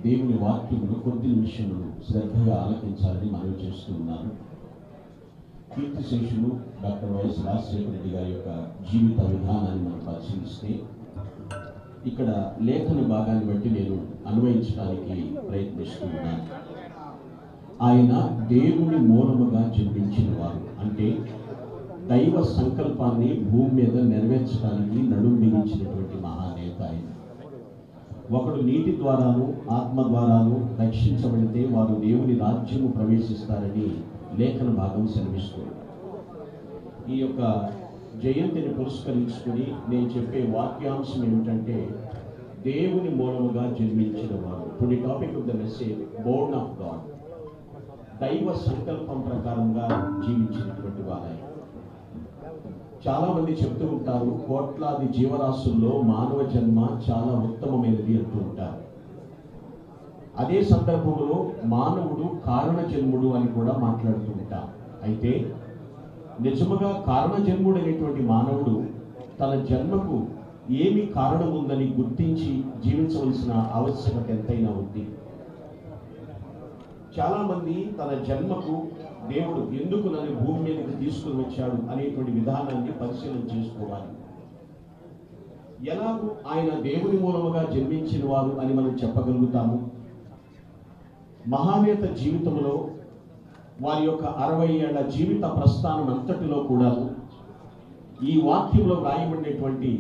దేవుని వాక్యమును కొద్ది నిమిషములు శ్రద్ధగా ఆలకించాలని మనవి చేస్తూ ఉన్నాను. కీర్తిశేషులు డాక్టర్ వైఎస్ రాజశేఖర రెడ్డి గారి యొక్క జీవిత విధానాన్ని మనం పరిశీలిస్తే ఇక్కడ లేఖన భాగాన్ని బట్టి నేను అన్వయించడానికి ప్రయత్నిస్తూ ఉన్నాను. ఆయన దేవుని మూలముగా జన్మించిన వారు, అంటే దైవ సంకల్పాన్ని భూమి మీద నెరవేర్చడానికి నడుం బిగించినటువంటి మహానేత ఆయన. ఒకడు నీటి ద్వారాను ఆత్మ ద్వారాను రక్షించబడితే వారు దేవుని రాజ్యము ప్రవేశిస్తారని లేఖన భాగం సెలవిస్తుంది. ఈ యొక్క జయంతిని పురస్కరించుకుని నేను చెప్పే వాక్యాంశం ఏమిటంటే దేవుని మూలముగా జన్మించిన వారు. Today topic of the message Born of God. దైవ సంకల్పం ప్రకారంగా జీవించినటువంటి వారు. చాలా మంది చెప్తూ ఉంటారు, కోట్లాది జీవరాశుల్లో మానవ జన్మ చాలా ఉత్తమమైనది అంటూ ఉంటారు. అదే సందర్భంలో మానవుడు కారణ జన్ముడు అని కూడా మాట్లాడుతూ ఉంటారు. అయితే నిజముగా కారణ జన్ముడు అనేటువంటి మానవుడు తన జన్మకు ఏమి కారణం ఉందని గుర్తించి జీవించవలసిన ఆవశ్యకత ఎంతైనా ఉంది. చాలా మంది తన జన్మకు దేవుడు ఎందుకు నన్ను భూమి మీదకి తీసుకుని వచ్చాడు అనేటువంటి విధానాన్ని పరిశీలన చేసుకోవాలి. ఎలాగూ ఆయన దేవుని మూలముగా జన్మించిన వారు అని మనం చెప్పగలుగుతాము. మహానేత జీవితంలో వారి యొక్క 60 ఏళ్ల జీవిత ప్రస్థానం అంతటిలో కూడా ఈ వాక్యంలో వ్రాయబడినటువంటి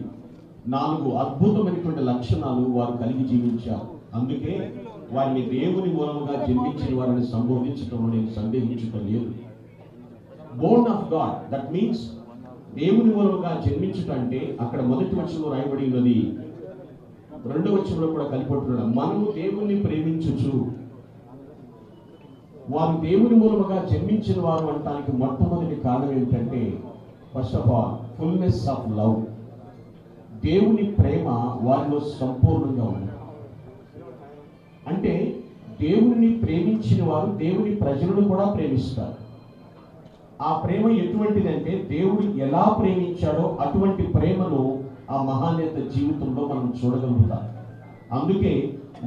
4 అద్భుతమైనటువంటి లక్షణాలు వారు కలిగి జీవించారు. అందుకే వారిని దేవుని మూలముగా జన్మించిన వారిని సంబోధించడంలో నేను సందేహించడం లేదు. Born of God, that means దేవుని మూలముగా జన్మించుట అంటే అక్కడ మొదటి వచనంలో రాయబడి ఉన్నది, రెండవ వచనంలో కూడా కలిపడుతున్నాడు, మనము దేవుణ్ణి ప్రేమించుచు. వారు దేవుని మూలముగా జన్మించిన వారు అనడానికి మొట్టమొదటి కారణం ఏంటంటే first of all fullness of love. దేవుని ప్రేమ వారిలో సంపూర్ణంగా ఉంది. అంటే దేవుని ప్రేమించిన వారు దేవుని ప్రజలను కూడా ప్రేమిస్తారు. ఆ ప్రేమ ఎటువంటిదంటే దేవుడు ఎలా ప్రేమించాడో అటువంటి ప్రేమను ఆ మహానేత జీవితంలో మనం చూడగలుగుతాం. అందుకే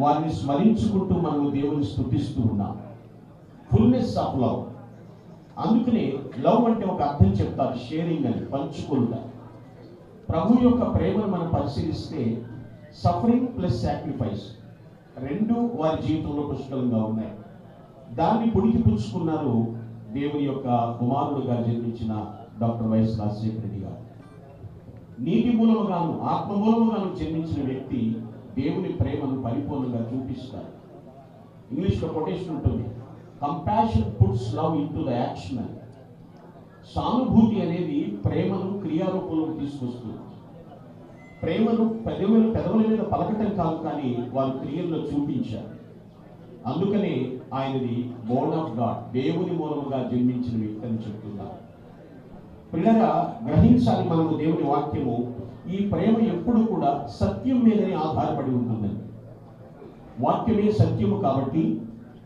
వారిని స్మరించుకుంటూ మనము దేవుని స్తుతిస్తూ ఉన్నాం. Fullness of love. అందుకనే లవ్ అంటే ఒక అర్థం చెప్తారు, షేరింగ్ అని, పంచుకుంటా. ప్రభు యొక్క ప్రేమను మనం పరిశీలిస్తే సఫరింగ్ ప్లస్ సాక్రిఫైస్ రెండు వారి జీవితంలో పుష్కలంగా ఉన్నాయి. దాన్ని పుడికి పుచ్చుకున్నారు దేవుని యొక్క కుమారుడుగా జన్మించిన డాక్టర్ వైఎస్ రాజశేఖర రెడ్డి గారు. నీటి మూలముగాను ఆత్మ మూలముగాను జన్మించిన వ్యక్తి దేవుని ప్రేమను పరిపూర్ణంగా చూపిస్తారు. ఇంగ్లీష్లో కొటేషన్ ఉంటుంది, compassion puts love into the action. సానుభూతి అనేది ప్రేమను క్రియారూపంలో తీసుకొస్తుంది. ప్రేమను పెదవుల మీద పలకటం కాదు, కానీ వారు క్రియల్లో చూపించారు. అందుకనే ఆయనది బోర్న్ ఆఫ్ గాడ్, దేవుని మూలముగా జన్మించిన వ్యక్తి అని చెప్తున్నారు. పిల్లగా గ్రహించాలి మనము దేవుని వాక్యము. ఈ ప్రేమ ఎప్పుడు కూడా సత్యం మీదనే ఆధారపడి ఉంటుందని. వాక్యమే సత్యము కాబట్టి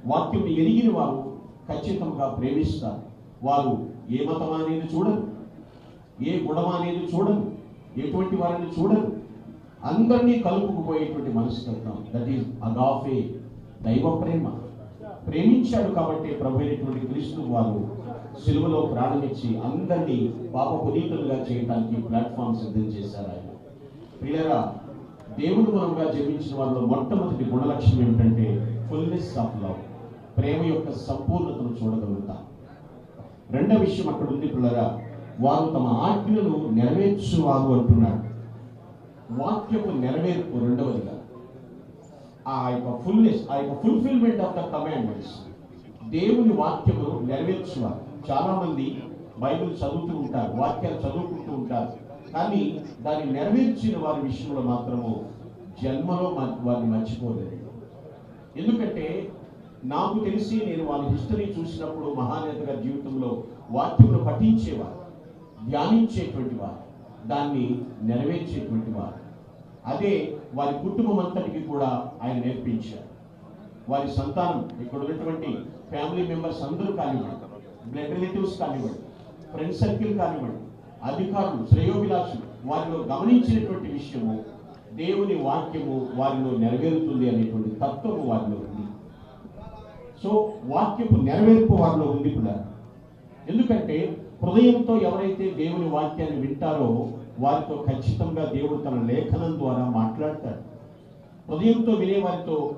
వాక్యం ఎరిగిన వారు ఖచ్చితంగా ప్రేమిస్తారు. వారు ఏ మతం అనేది చూడరు, ఏ గుణం అనేది చూడరు, ఎటువంటి వారిని చూడరు. అందరినీ కలుపుకుపోయేటువంటి మనస్తత్వం, దట్ ఈస్ అగాఫే, దైవ ప్రేమ. ప్రేమించాడు కాబట్టి ప్రభు అయినటువంటి క్రీస్తు వారు సిలువలో ప్రాణమిచ్చి అందరినీ పాప పునీతులుగా చేయడానికి ప్లాట్ఫామ్ సిద్ధం చేశారు ఆయన. ప్రియరా, దేవుడు మూలంగా జన్మించిన వారిలో మొట్టమొదటి గుణలక్షణం ఏమిటంటే ఫుల్నెస్ ఆఫ్ లవ్. ప్రేమ యొక్క సంపూర్ణతను చూడగలుగుతాం. రెండవ విషయం అక్కడ ఉంది పిల్లరా, వారు తమ ఆజ్ఞలను నెరవేర్చువారు అంటున్నాడు. వాక్యపు నెరవేర్పు రెండవదిగా ఆ యొక్క ఫుల్నెస్, ఆ యొక్క ఫుల్ఫిల్మెంట్ ఆఫ్ ద కమాండ్మెంట్స్. దేవుని వాక్యమును నెరవేర్చువారు. చాలా మంది బైబిల్ చదువుతూ ఉంటారు, వాక్యాలు చదువుకుంటూ ఉంటారు, కానీ దాన్ని నెరవేర్చిన వారి విషయంలో మాత్రము జన్మలో వారిని మర్చిపోలేదు. ఎందుకంటే నాకు తెలిసి నేను వాళ్ళ హిస్టరీ చూసినప్పుడు మహానేత గారి జీవితంలో వాక్యమును పఠించేవారు, ధ్యానించేటువంటి వారు, దాన్ని నెరవేర్చేటువంటి వారు. అదే వారి కుటుంబం అంతటికి కూడా ఆయన నేర్పించారు. వారి సంతానం, ఇక్కడ ఉన్నటువంటి ఫ్యామిలీ మెంబర్స్ అందరూ కానివ్వండి, బ్లడ్ రిలేటివ్స్ కానివ్వండి, ఫ్రెండ్ సర్కిల్ కానివ్వండి, అధికారులు, శ్రేయోభిలాషులు, వారిలో గమనించినటువంటి విషయము దేవుని వాక్యము వారిలో నెరవేరుతుంది అనేటువంటి తత్వము వారిలో ఉంది. సో వాక్యపు నెరవేర్పు వారిలో ఉంది కూడా. ఎందుకంటే హృదయంతో ఎవరైతే దేవుని వాక్యాన్ని వింటారో వారితో ఖచ్చితంగా దేవుడు తన లేఖనం ద్వారా మాట్లాడతాడు. హృదయంతో వినే వారితో